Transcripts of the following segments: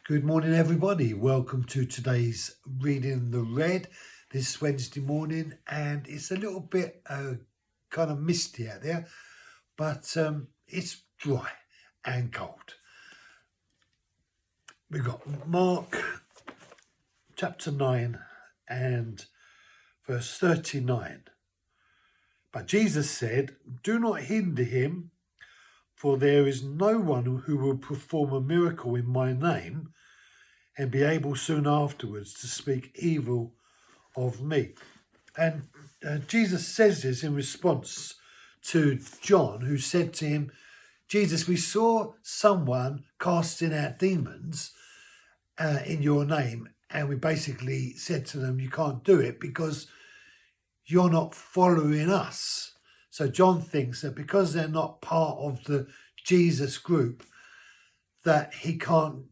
Good morning, everybody. Welcome to today's Reading the Red this Wednesday morning, and it's a little bit kind of misty out there, but it's dry and cold. We've got Mark chapter 9 and verse 39. But Jesus said, "Do not hinder him, for there is no one who will perform a miracle in my name and be able soon afterwards to speak evil of me." And Jesus says this in response to John, who said to him, "Jesus, we saw someone casting out demons in your name, and we basically said to them, you can't do it because you're not following us." So John thinks that because they're not part of the Jesus group, that he can't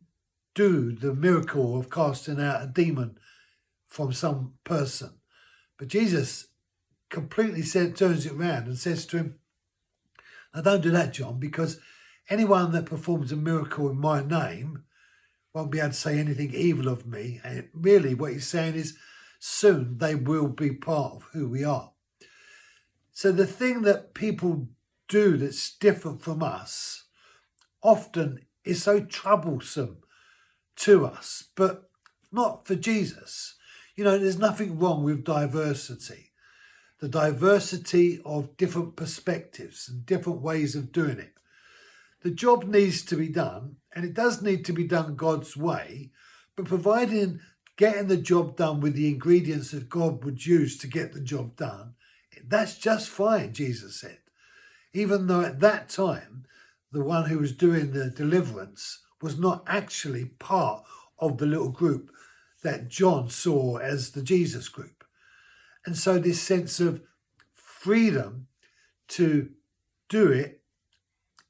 do the miracle of casting out a demon from some person. But Jesus completely turns it around and says to him, "Now don't do that, John, because anyone that performs a miracle in my name won't be able to say anything evil of me." And really what he's saying is soon they will be part of who we are. So the thing that people do that's different from us often is so troublesome to us, but not for Jesus. You know, there's nothing wrong with diversity. The diversity of different perspectives and different ways of doing it. The job needs to be done, and it does need to be done God's way, but providing getting the job done with the ingredients that God would use to get the job done, that's just fine, Jesus said. Even though at that time, the one who was doing the deliverance was not actually part of the little group that John saw as the Jesus group. And so this sense of freedom to do it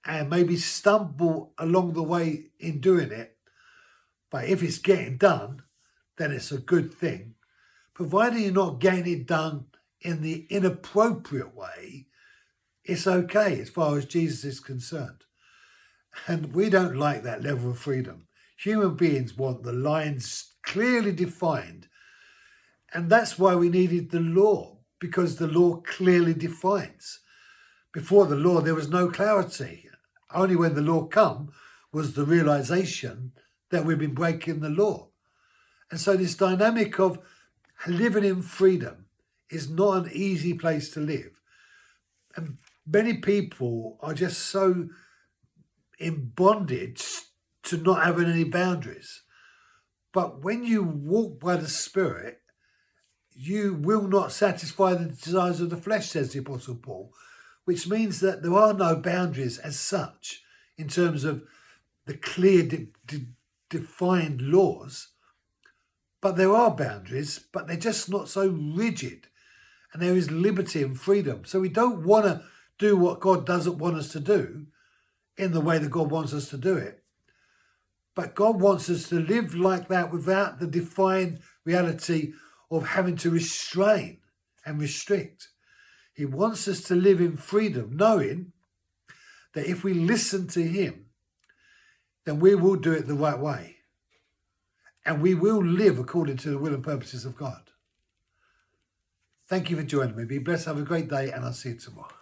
and maybe stumble along the way in doing it, but if it's getting done, then it's a good thing. Providing you're not getting it done in the inappropriate way, it's okay as far as Jesus is concerned. And we don't like that level of freedom. Human beings want the lines clearly defined. And that's why we needed the law, because the law clearly defines. Before the law, there was no clarity. Only when the law come was the realization that we've been breaking the law. And so this dynamic of living in freedom is not an easy place to live. And many people are just so in bondage to not having any boundaries. But when you walk by the Spirit, you will not satisfy the desires of the flesh, says the Apostle Paul, which means that there are no boundaries as such in terms of the clear defined laws. But there are boundaries, but they're just not so rigid. And there is liberty and freedom. So we don't want to do what God doesn't want us to do in the way that God wants us to do it. But God wants us to live like that without the defined reality of having to restrain and restrict. He wants us to live in freedom, knowing that if we listen to him, then we will do it the right way. And we will live according to the will and purposes of God. Thank you for joining me. Be blessed. Have a great day, and I'll see you tomorrow.